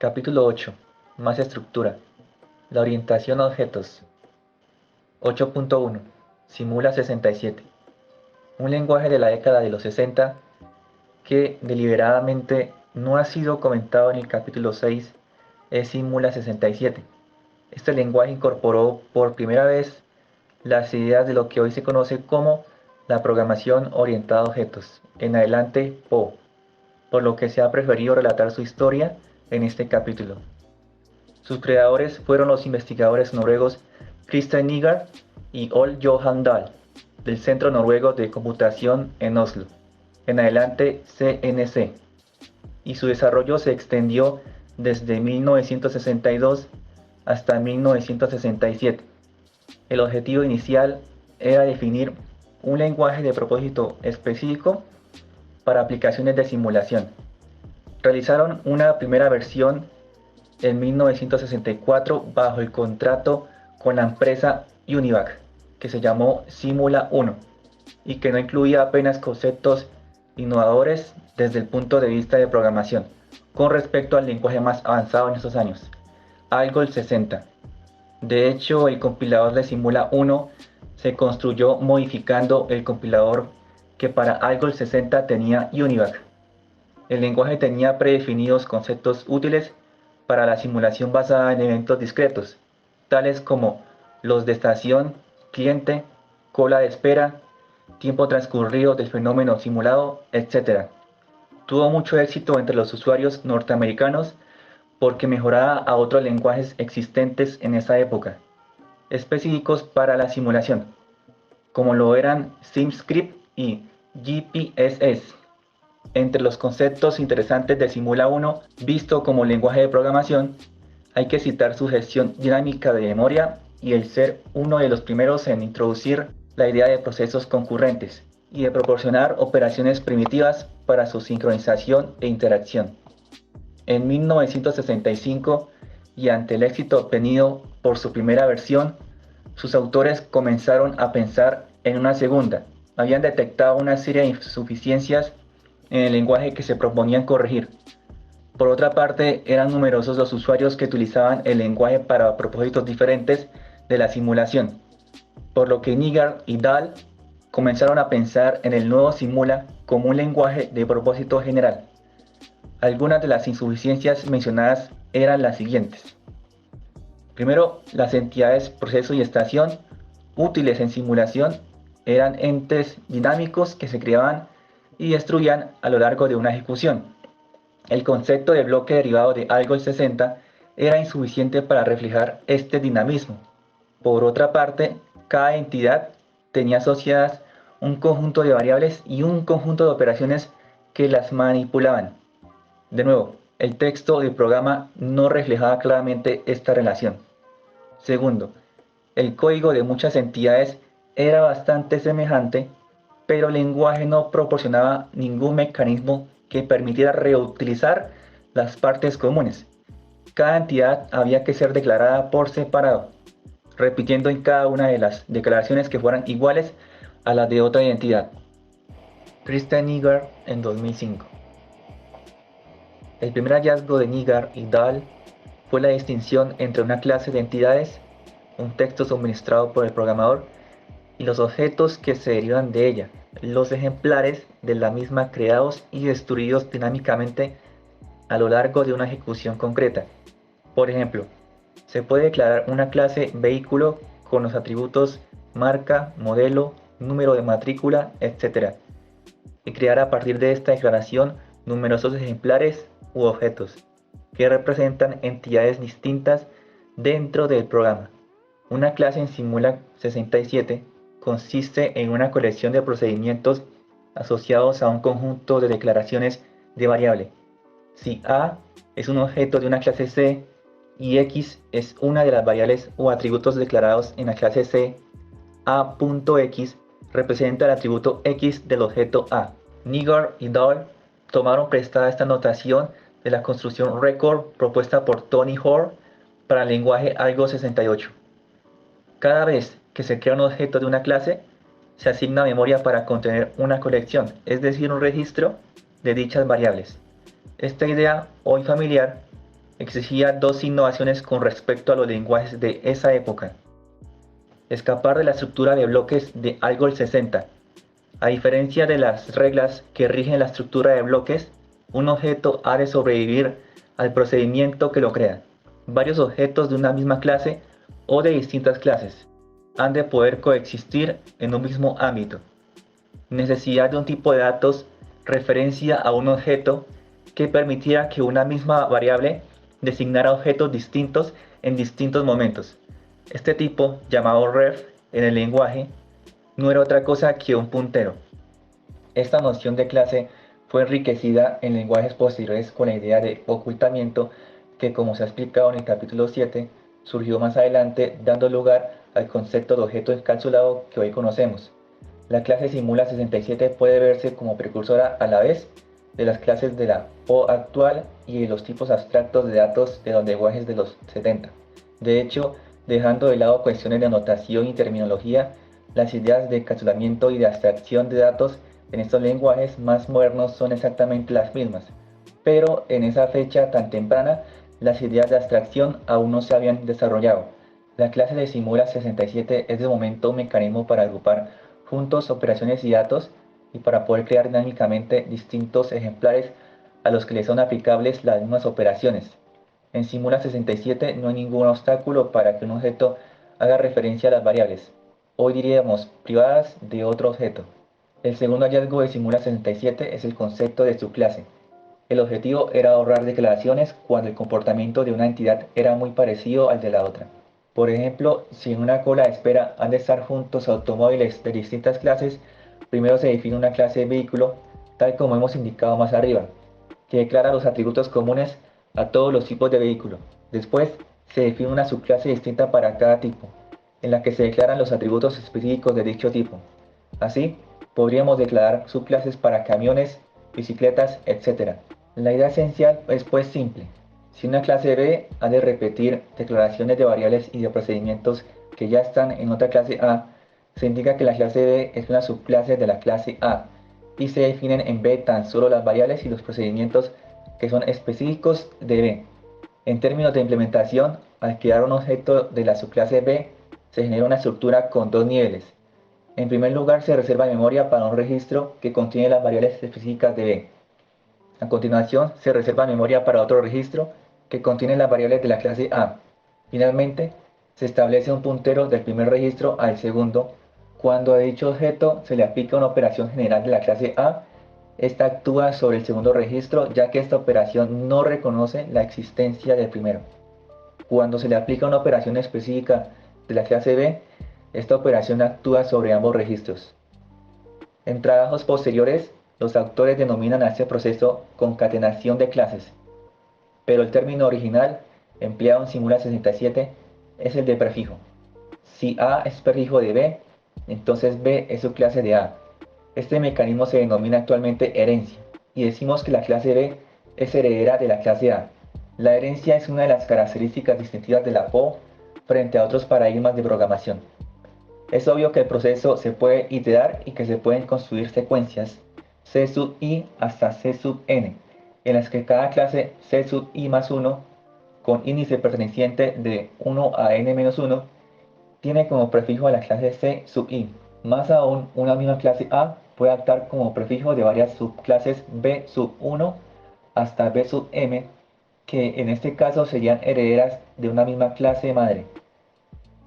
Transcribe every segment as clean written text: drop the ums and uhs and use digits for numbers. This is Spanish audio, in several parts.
Capítulo 8. Más estructura. La orientación a objetos. 8.1. Simula 67. Un lenguaje de la década de los 60 que deliberadamente no ha sido comentado en el capítulo 6 es Simula 67. Este lenguaje incorporó por primera vez las ideas de lo que hoy se conoce como la programación orientada a objetos, en adelante PO, por lo que se ha preferido relatar su historia en este capítulo. Sus creadores fueron los investigadores noruegos Christian Nygaard y Ole Johan Dahl, del Centro Noruego de Computación en Oslo, en adelante CNC, y su desarrollo se extendió desde 1962 hasta 1967. El objetivo inicial era definir un lenguaje de propósito específico para aplicaciones de simulación. Realizaron una primera versión en 1964 bajo el contrato con la empresa Univac, que se llamó Simula 1 y que no incluía apenas conceptos innovadores desde el punto de vista de programación con respecto al lenguaje más avanzado en esos años, Algol 60. De hecho, el compilador de Simula 1 se construyó modificando el compilador que para Algol 60 tenía Univac. El lenguaje tenía predefinidos conceptos útiles para la simulación basada en eventos discretos, tales como los de estación, cliente, cola de espera, tiempo transcurrido del fenómeno simulado, etc. Tuvo mucho éxito entre los usuarios norteamericanos porque mejoraba a otros lenguajes existentes en esa época, específicos para la simulación, como lo eran SimScript y GPSS. Entre los conceptos interesantes de Simula 1, visto como lenguaje de programación, hay que citar su gestión dinámica de memoria y el ser uno de los primeros en introducir la idea de procesos concurrentes y de proporcionar operaciones primitivas para su sincronización e interacción. En 1965, y ante el éxito obtenido por su primera versión, sus autores comenzaron a pensar en una segunda. Habían detectado una serie de insuficiencias en el lenguaje que se proponían corregir. Por otra parte, eran numerosos los usuarios que utilizaban el lenguaje para propósitos diferentes de la simulación, por lo que Nygaard y Dahl comenzaron a pensar en el nuevo Simula como un lenguaje de propósito general. Algunas de las insuficiencias mencionadas eran las siguientes. Primero, las entidades proceso y estación útiles en simulación eran entes dinámicos que se creaban y destruían a lo largo de una ejecución. El concepto de bloque derivado de Algol 60 era insuficiente para reflejar este dinamismo. Por otra parte, cada entidad tenía asociadas un conjunto de variables y un conjunto de operaciones que las manipulaban. De nuevo, el texto del programa no reflejaba claramente esta relación. Segundo, el código de muchas entidades era bastante semejante, pero el lenguaje no proporcionaba ningún mecanismo que permitiera reutilizar las partes comunes. Cada entidad había que ser declarada por separado, repitiendo en cada una de las declaraciones que fueran iguales a las de otra identidad. Christian Nygaard en 2005. El primer hallazgo de Nygaard y Dahl fue la distinción entre una clase de entidades, un texto suministrado por el programador, y los objetos que se derivan de ella, los ejemplares de la misma creados y destruidos dinámicamente a lo largo de una ejecución concreta. Por ejemplo, se puede declarar una clase vehículo con los atributos marca, modelo, número de matrícula, etc. y crear a partir de esta declaración numerosos ejemplares u objetos que representan entidades distintas dentro del programa. Una clase en Simula 67 consiste en una colección de procedimientos asociados a un conjunto de declaraciones de variable. Si A es un objeto de una clase C y X es una de las variables o atributos declarados en la clase C, A.X representa el atributo X del objeto A. Nygaard y Dahl tomaron prestada esta notación de la construcción Record propuesta por Tony Hoare para el lenguaje Algol 68. Cada vez que se crea un objeto de una clase, se asigna memoria para contener una colección, es decir, un registro de dichas variables. Esta idea, hoy familiar, exigía dos innovaciones con respecto a los lenguajes de esa época: escapar de la estructura de bloques de Algol 60. A diferencia de las reglas que rigen la estructura de bloques, un objeto ha de sobrevivir al procedimiento que lo crea. Varios objetos de una misma clase o de distintas clases han de poder coexistir en un mismo ámbito. Necesidad de un tipo de datos referencia a un objeto que permitiera que una misma variable designara objetos distintos en distintos momentos. Este tipo, llamado ref en el lenguaje, no era otra cosa que un puntero. Esta noción de clase fue enriquecida en lenguajes posteriores con la idea de ocultamiento que, como se ha explicado en el capítulo 7, surgió más adelante dando lugar al concepto de objeto encapsulado que hoy conocemos. La clase Simula 67 puede verse como precursora a la vez de las clases de la O actual y de los tipos abstractos de datos de los lenguajes de los 70. De hecho, dejando de lado cuestiones de notación y terminología, las ideas de encapsulamiento y de abstracción de datos en estos lenguajes más modernos son exactamente las mismas, pero en esa fecha tan temprana las ideas de abstracción aún no se habían desarrollado. La clase de Simula 67 es de momento un mecanismo para agrupar juntos operaciones y datos y para poder crear dinámicamente distintos ejemplares a los que les son aplicables las mismas operaciones. En Simula 67 no hay ningún obstáculo para que un objeto haga referencia a las variables, hoy diríamos privadas, de otro objeto. El segundo hallazgo de Simula 67 es el concepto de subclase. El objetivo era ahorrar declaraciones cuando el comportamiento de una entidad era muy parecido al de la otra. Por ejemplo, si en una cola de espera han de estar juntos automóviles de distintas clases, primero se define una clase vehículo, tal como hemos indicado más arriba, que declara los atributos comunes a todos los tipos de vehículo. Después, se define una subclase distinta para cada tipo, en la que se declaran los atributos específicos de dicho tipo. Así, podríamos declarar subclases para camiones, bicicletas, etc. La idea esencial es pues simple. Si una clase B ha de repetir declaraciones de variables y de procedimientos que ya están en otra clase A, se indica que la clase B es una subclase de la clase A y se definen en B tan solo las variables y los procedimientos que son específicos de B. En términos de implementación, al crear un objeto de la subclase B, se genera una estructura con dos niveles. En primer lugar, se reserva memoria para un registro que contiene las variables específicas de B. A continuación, se reserva memoria para otro registro que contiene las variables de la clase A. Finalmente, se establece un puntero del primer registro al segundo. Cuando a dicho objeto se le aplica una operación general de la clase A, esta actúa sobre el segundo registro, ya que esta operación no reconoce la existencia del primero. Cuando se le aplica una operación específica de la clase B, esta operación actúa sobre ambos registros. En trabajos posteriores, los autores denominan a este proceso concatenación de clases, pero el término original empleado en Simula 67 es el de prefijo. Si A es prefijo de B, entonces B es subclase de A. Este mecanismo se denomina actualmente herencia, y decimos que la clase B es heredera de la clase A. La herencia es una de las características distintivas de la PO frente a otros paradigmas de programación. Es obvio que el proceso se puede iterar y que se pueden construir secuencias C sub i hasta C sub n, en las que cada clase C sub i más 1, con índice perteneciente de 1 a n-1, tiene como prefijo a la clase C sub i. Más aún, una misma clase A puede actuar como prefijo de varias subclases B sub 1 hasta B sub m, que en este caso serían herederas de una misma clase madre.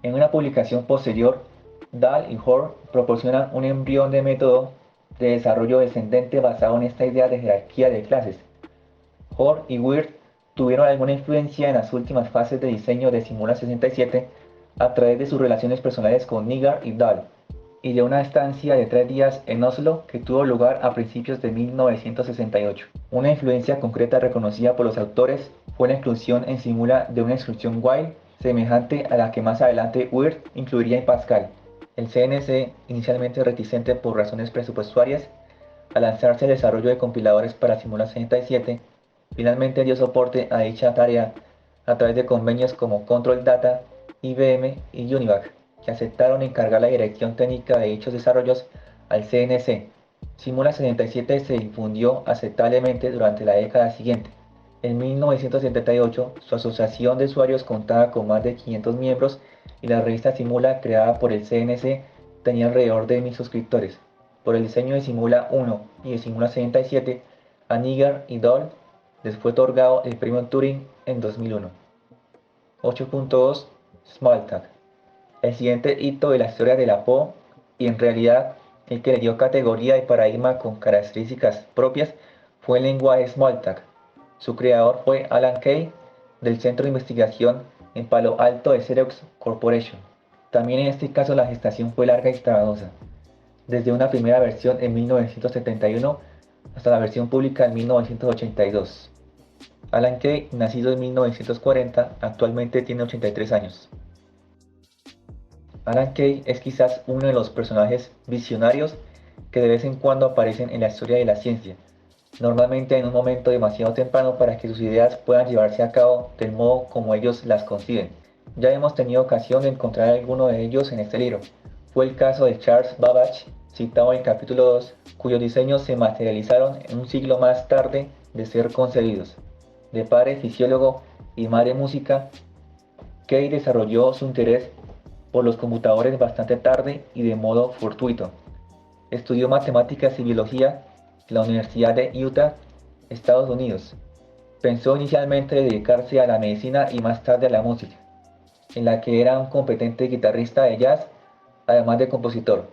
En una publicación posterior, Dahl y Hoare proporcionan un embrión de método de desarrollo descendente basado en esta idea de jerarquía de clases. Hoare y Wirth tuvieron alguna influencia en las últimas fases de diseño de Simula 67 a través de sus relaciones personales con Nygaard y Dahl, y de una estancia de 3 días en Oslo que tuvo lugar a principios de 1968. Una influencia concreta reconocida por los autores fue la inclusión en Simula de una instrucción while semejante a la que más adelante Wirth incluiría en Pascal. El CNC, inicialmente reticente por razones presupuestarias a lanzarse el desarrollo de compiladores para Simula 67, finalmente dio soporte a dicha tarea a través de convenios como Control Data, IBM y Univac, que aceptaron encargar la dirección técnica de dichos desarrollos al CNC. Simula 67 se difundió aceptablemente durante la década siguiente. En 1978, su asociación de usuarios contaba con más de 500 miembros y la revista Simula, creada por el CNC, tenía alrededor de 1000 suscriptores. Por el diseño de Simula 1 y de Simula 67, a Nigar y Doll les fue otorgado el premio Turing en 2001. 8.2 Smalltalk. El siguiente hito de la historia de la PO, y en realidad el que le dio categoría y paradigma con características propias, fue el lenguaje Smalltalk. Su creador fue Alan Kay, del Centro de Investigación en Palo Alto de Xerox Corporation. También en este caso la gestación fue larga y trabajosa, desde una primera versión en 1971 hasta la versión pública en 1982. Alan Kay, nacido en 1940, actualmente tiene 83 años. Alan Kay es quizás uno de los personajes visionarios que de vez en cuando aparecen en la historia de la ciencia, normalmente en un momento demasiado temprano para que sus ideas puedan llevarse a cabo del modo como ellos las conciben. Ya hemos tenido ocasión de encontrar alguno de ellos en este libro. Fue el caso de Charles Babbage, citado en el capítulo 2, cuyos diseños se materializaron en un siglo más tarde de ser concebidos. De padre fisiólogo y madre música, Kay desarrolló su interés por los computadores bastante tarde y de modo fortuito. Estudió matemáticas y biología en la Universidad de Utah, Estados Unidos. Pensó inicialmente dedicarse a la medicina y más tarde a la música, en la que era un competente guitarrista de jazz, además de compositor.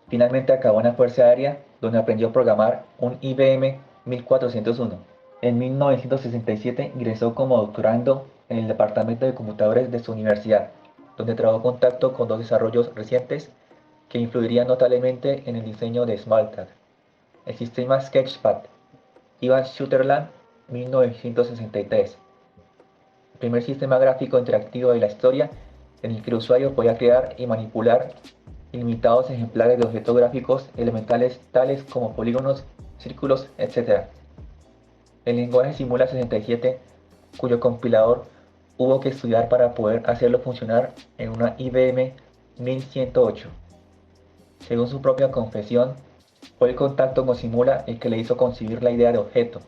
Finalmente acabó en la Fuerza Aérea, donde aprendió a programar un IBM 1401. En 1967 ingresó como doctorando en el Departamento de Computadores de su universidad, donde trabó contacto con dos desarrollos recientes que influirían notablemente en el diseño de Smalltalk: el sistema Sketchpad. Ivan Sutherland, 1963, el primer sistema gráfico interactivo de la historia en el que el usuario podía crear y manipular ilimitados ejemplares de objetos gráficos elementales tales como polígonos, círculos, etc. El lenguaje Simula 67, cuyo compilador hubo que estudiar para poder hacerlo funcionar en una IBM 1108. Según su propia confesión, fue el contacto con Simula el que le hizo concebir la idea de objeto,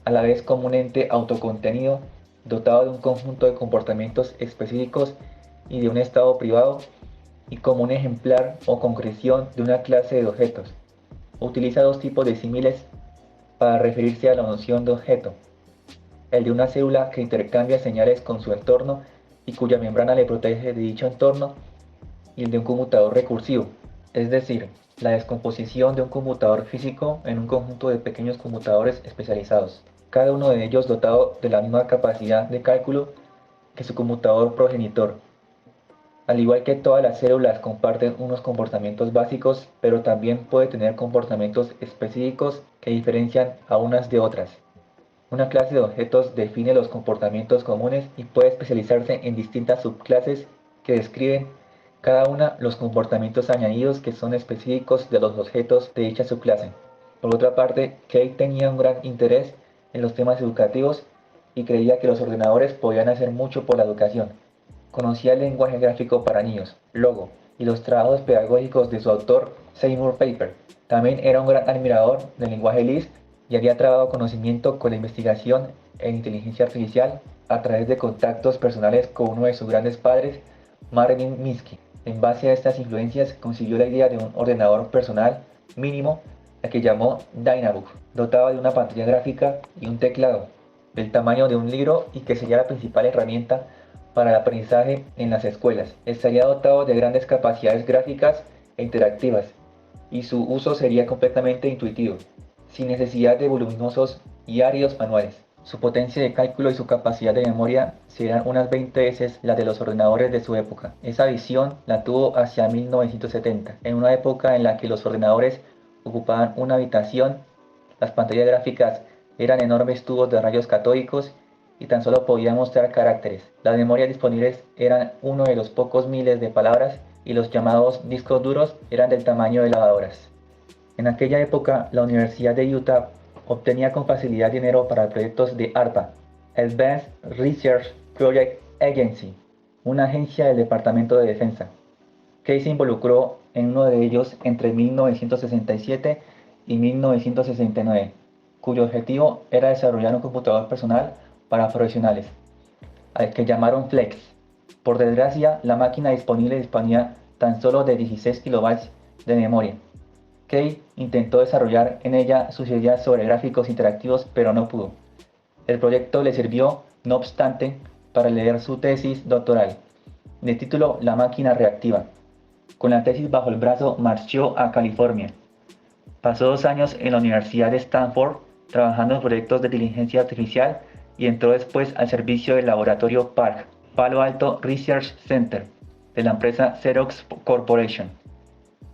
a la vez como un ente autocontenido, dotado de un conjunto de comportamientos específicos y de un estado privado, y como un ejemplar o concreción de una clase de objetos. Utiliza dos tipos de símiles para referirse a la noción de objeto: el de una célula que intercambia señales con su entorno y cuya membrana le protege de dicho entorno, y el de un computador recursivo, es decir, la descomposición de un computador físico en un conjunto de pequeños computadores especializados, cada uno de ellos dotado de la misma capacidad de cálculo que su computador progenitor. Al igual que todas las células comparten unos comportamientos básicos, pero también puede tener comportamientos específicos que diferencian a unas de otras. Una clase de objetos define los comportamientos comunes y puede especializarse en distintas subclases que describen cada una los comportamientos añadidos que son específicos de los objetos de dicha subclase. Por otra parte, Kate tenía un gran interés en los temas educativos y creía que los ordenadores podían hacer mucho por la educación. Conocía el lenguaje gráfico para niños, Logo, y los trabajos pedagógicos de su autor, Seymour Papert. También era un gran admirador del lenguaje Lisp y había trabado conocimiento con la investigación en inteligencia artificial a través de contactos personales con uno de sus grandes padres, Marvin Minsky. En base a estas influencias, consiguió la idea de un ordenador personal mínimo, al que llamó Dynabook, dotado de una pantalla gráfica y un teclado del tamaño de un libro, y que sería la principal herramienta para el aprendizaje en las escuelas. Estaría dotado de grandes capacidades gráficas e interactivas, y su uso sería completamente intuitivo, sin necesidad de voluminosos y áridos manuales. Su potencia de cálculo y su capacidad de memoria serían unas 20 veces las de los ordenadores de su época. Esa visión la tuvo hacia 1970, en una época en la que los ordenadores ocupaban una habitación, las pantallas gráficas eran enormes tubos de rayos catódicos y tan solo podían mostrar caracteres. Las memorias disponibles eran uno de los pocos miles de palabras y los llamados discos duros eran del tamaño de lavadoras. En aquella época, la Universidad de Utah obtenía con facilidad dinero para proyectos de ARPA, Advanced Research Project Agency, una agencia del Departamento de Defensa. Kay se involucró en uno de ellos entre 1967 y 1969. cuyo objetivo era desarrollar un computador personal para profesionales, al que llamaron Flex. Por desgracia, la máquina disponible disponía tan solo de 16 kilobytes de memoria. Kay intentó desarrollar en ella sus ideas sobre gráficos interactivos, pero no pudo. El proyecto le sirvió, no obstante, para leer su tesis doctoral, de título La máquina reactiva. Con la tesis bajo el brazo, marchó a California. Pasó 2 años en la Universidad de Stanford trabajando en proyectos de inteligencia artificial y entró después al servicio del laboratorio PARC, Palo Alto Research Center, de la empresa Xerox Corporation.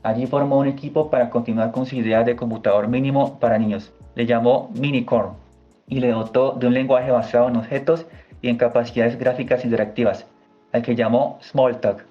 Allí formó un equipo para continuar con su idea de computador mínimo para niños. Le llamó Minicorn y le dotó de un lenguaje basado en objetos y en capacidades gráficas interactivas, al que llamó Smalltalk.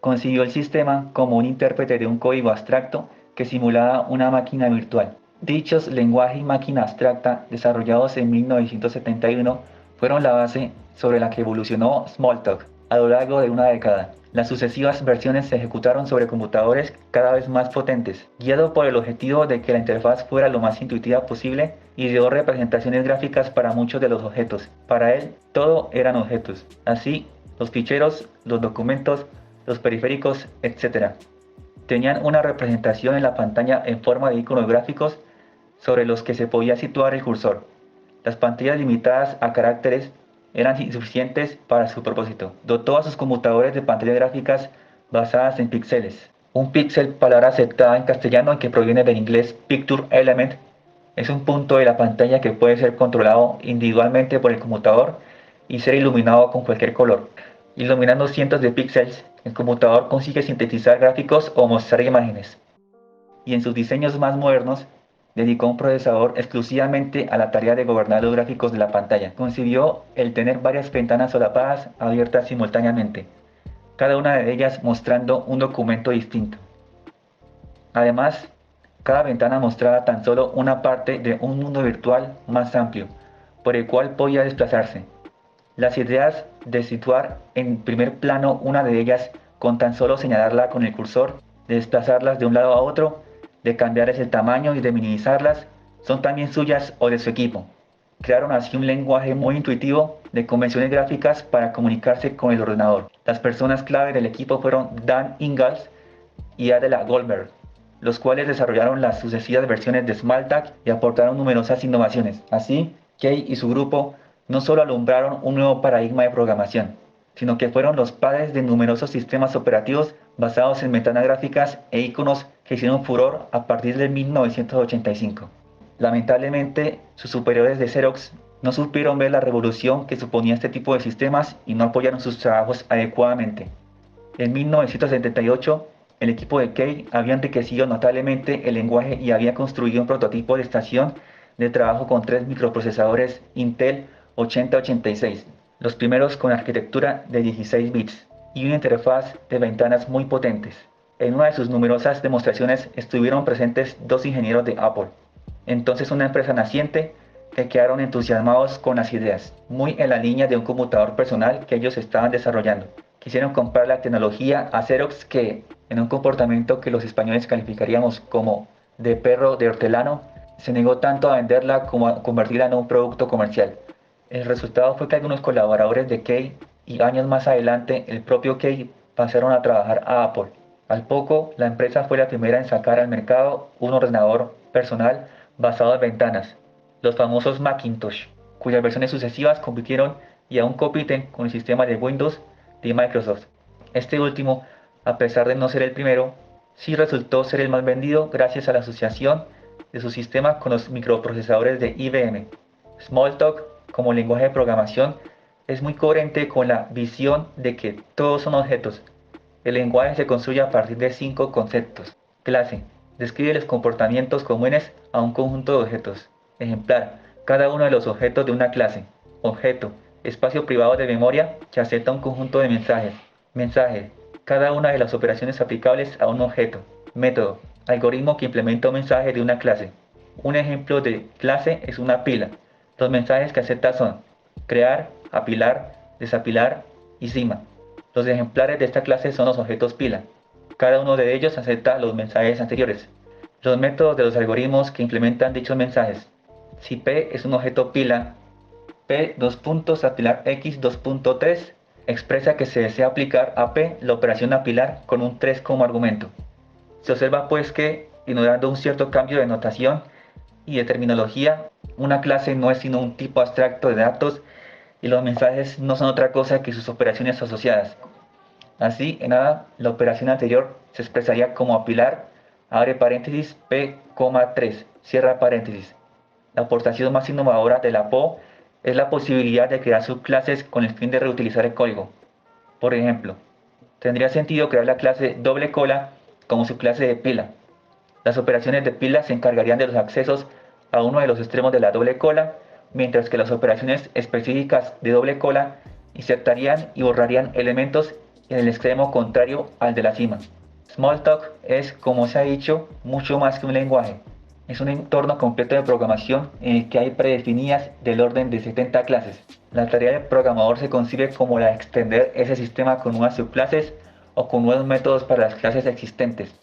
Concibió el sistema como un intérprete de un código abstracto que simulaba una máquina virtual. Dichos lenguaje y máquina abstracta, desarrollados en 1971, fueron la base sobre la que evolucionó Smalltalk a lo largo de una década. Las sucesivas versiones se ejecutaron sobre computadores cada vez más potentes, guiado por el objetivo de que la interfaz fuera lo más intuitiva posible, y dio representaciones gráficas para muchos de los objetos. Para él, todo eran objetos. Así, los ficheros, los documentos, los periféricos, etc. tenían una representación en la pantalla en forma de iconos gráficos sobre los que se podía situar el cursor. Las pantallas limitadas a caracteres eran insuficientes para su propósito. Dotó a sus computadores de pantallas gráficas basadas en píxeles. Un píxel, palabra aceptada en castellano y que proviene del inglés Picture Element, es un punto de la pantalla que puede ser controlado individualmente por el computador y ser iluminado con cualquier color. Iluminando cientos de píxeles, el computador consigue sintetizar gráficos o mostrar imágenes. Y en sus diseños más modernos, dedicó un procesador exclusivamente a la tarea de gobernar los gráficos de la pantalla. Concibió el tener varias ventanas solapadas abiertas simultáneamente, cada una de ellas mostrando un documento distinto. Además, cada ventana mostraba tan solo una parte de un mundo virtual más amplio, por el cual podía desplazarse. Las ideas de situar en primer plano una de ellas con tan solo señalarla con el cursor, de desplazarlas de un lado a otro, de cambiarles el tamaño y de minimizarlas, son también suyas o de su equipo. Crearon así un lenguaje muy intuitivo de convenciones gráficas para comunicarse con el ordenador. Las personas clave del equipo fueron Dan Ingalls y Adela Goldberg, los cuales desarrollaron las sucesivas versiones de Smalltalk y aportaron numerosas innovaciones. Así, Kay y su grupo no solo alumbraron un nuevo paradigma de programación, sino que fueron los padres de numerosos sistemas operativos basados en ventanas gráficas e iconos que hicieron furor a partir de 1985. Lamentablemente, sus superiores de Xerox no supieron ver la revolución que suponía este tipo de sistemas y no apoyaron sus trabajos adecuadamente. En 1978, el equipo de Kay había enriquecido notablemente el lenguaje y había construido un prototipo de estación de trabajo con 3 microprocesadores Intel 8086, los primeros con arquitectura de 16 bits y una interfaz de ventanas muy potentes. En una de sus numerosas demostraciones estuvieron presentes 2 ingenieros de Apple, entonces una empresa naciente, que quedaron entusiasmados con las ideas, muy en la línea de un computador personal que ellos estaban desarrollando. Quisieron comprar la tecnología a Xerox, que, en un comportamiento que los españoles calificaríamos como de perro de hortelano, se negó tanto a venderla como a convertirla en un producto comercial. El resultado fue que algunos colaboradores de Kay y años más adelante el propio Kay pasaron a trabajar a Apple. Al poco, la empresa fue la primera en sacar al mercado un ordenador personal basado en ventanas, los famosos Macintosh, cuyas versiones sucesivas compitieron y aún compiten con el sistema de Windows de Microsoft. Este último, a pesar de no ser el primero, sí resultó ser el más vendido gracias a la asociación de su sistema con los microprocesadores de IBM. Smalltalk, como lenguaje de programación, es muy coherente con la visión de que todos son objetos. El lenguaje se construye a partir de 5 conceptos. Clase: describe los comportamientos comunes a un conjunto de objetos. Ejemplar: cada uno de los objetos de una clase. Objeto: espacio privado de memoria que acepta un conjunto de mensajes. Mensaje: cada una de las operaciones aplicables a un objeto. Método: algoritmo que implementa un mensaje de una clase. Un ejemplo de clase es una pila. Los mensajes que acepta son crear, apilar, desapilar y cima. Los ejemplares de esta clase son los objetos pila. Cada uno de ellos acepta los mensajes anteriores. Los métodos de los algoritmos que implementan dichos mensajes. Si P es un objeto pila, P dos puntos apilar X 2.3 expresa que se desea aplicar a P la operación apilar con un 3 como argumento. Se observa pues que, ignorando un cierto cambio de notación y de terminología, una clase no es sino un tipo abstracto de datos y los mensajes no son otra cosa que sus operaciones asociadas. Así, en A, la operación anterior se expresaría como apilar, abre paréntesis, P, 3, cierra paréntesis. La aportación más innovadora de la PO es la posibilidad de crear subclases con el fin de reutilizar el código. Por ejemplo, tendría sentido crear la clase doble cola como subclase de pila. Las operaciones de pila se encargarían de los accesos a uno de los extremos de la doble cola, mientras que las operaciones específicas de doble cola insertarían y borrarían elementos en el extremo contrario al de la cima. Smalltalk es, como se ha dicho, mucho más que un lenguaje. Es un entorno completo de programación en el que hay predefinidas del orden de 70 clases. La tarea del programador se concibe como la de extender ese sistema con nuevas subclases o con nuevos métodos para las clases existentes.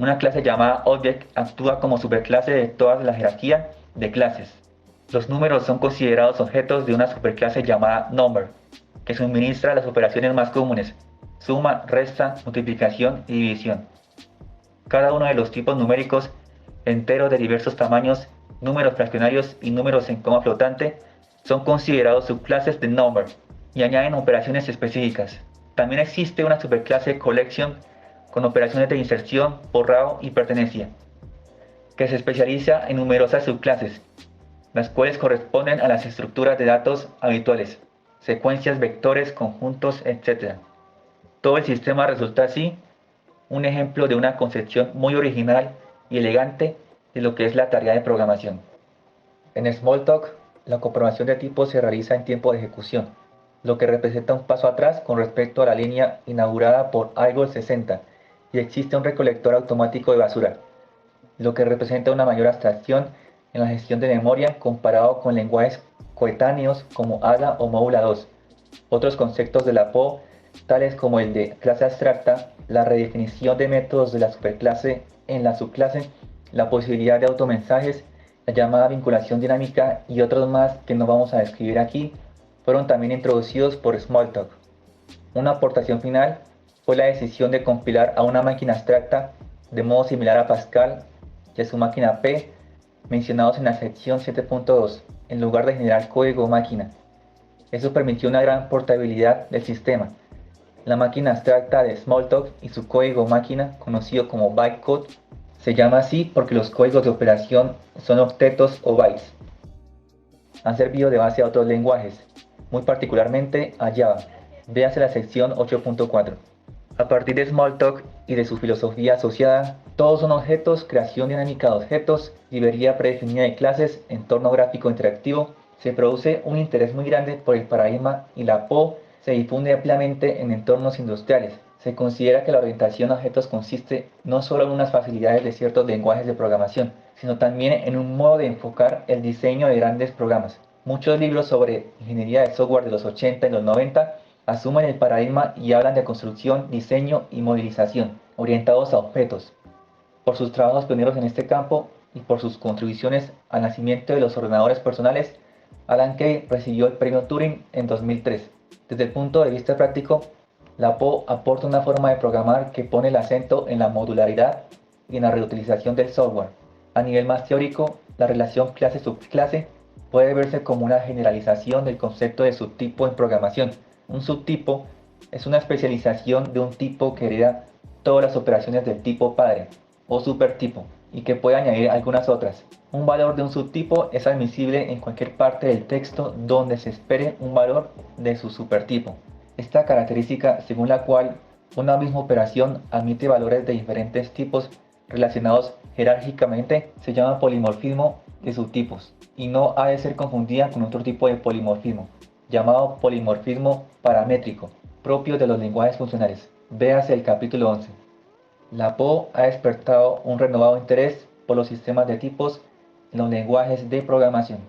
Una clase llamada Object actúa como superclase de toda la jerarquía de clases. Los números son considerados objetos de una superclase llamada Number, que suministra las operaciones más comunes: suma, resta, multiplicación y división. Cada uno de los tipos numéricos, enteros de diversos tamaños, números fraccionarios y números en coma flotante, son considerados subclases de Number y añaden operaciones específicas. También existe una superclase Collection con operaciones de inserción, borrado y pertenencia, que se especializa en numerosas subclases, las cuales corresponden a las estructuras de datos habituales, secuencias, vectores, conjuntos, etc. Todo el sistema resulta así un ejemplo de una concepción muy original y elegante de lo que es la tarea de programación. En Smalltalk, la comprobación de tipos se realiza en tiempo de ejecución, lo que representa un paso atrás con respecto a la línea inaugurada por IGOL 60, y existe un recolector automático de basura, lo que representa una mayor abstracción en la gestión de memoria comparado con lenguajes coetáneos como ADA o Modula 2. Otros conceptos de la PO, tales como el de clase abstracta, la redefinición de métodos de la superclase en la subclase, la posibilidad de automensajes, la llamada vinculación dinámica y otros más que no vamos a describir aquí, fueron también introducidos por Smalltalk. Una aportación final fue la decisión de compilar a una máquina abstracta de modo similar a Pascal y a su máquina P, mencionados en la sección 7.2, en lugar de generar código máquina. Eso permitió una gran portabilidad del sistema. La máquina abstracta de Smalltalk y su código máquina, conocido como bytecode, se llama así porque los códigos de operación son octetos o bytes. Han servido de base a otros lenguajes, muy particularmente a Java. Véase la sección 8.4. A partir de Smalltalk y de su filosofía asociada, todos son objetos, creación dinámica de objetos, librería predefinida de clases, entorno gráfico interactivo. Se produce un interés muy grande por el paradigma y la PO se difunde ampliamente en entornos industriales. Se considera que la orientación a objetos consiste no solo en unas facilidades de ciertos lenguajes de programación, sino también en un modo de enfocar el diseño de grandes programas. Muchos libros sobre ingeniería de software de los 80 y los 90 asumen el paradigma y hablan de construcción, diseño y modelización, orientados a objetos. Por sus trabajos pioneros en este campo y por sus contribuciones al nacimiento de los ordenadores personales, Alan Kay recibió el premio Turing en 2003. Desde el punto de vista práctico, la PO aporta una forma de programar que pone el acento en la modularidad y en la reutilización del software. A nivel más teórico, la relación clase-subclase puede verse como una generalización del concepto de subtipo en programación. Un subtipo es una especialización de un tipo que hereda todas las operaciones del tipo padre o supertipo y que puede añadir algunas otras. Un valor de un subtipo es admisible en cualquier parte del texto donde se espere un valor de su supertipo. Esta característica según la cual una misma operación admite valores de diferentes tipos relacionados jerárquicamente se llama polimorfismo de subtipos y no ha de ser confundida con otro tipo de polimorfismo llamado polimorfismo paramétrico, propio de los lenguajes funcionales. Véase el capítulo 11. La PO ha despertado un renovado interés por los sistemas de tipos en los lenguajes de programación.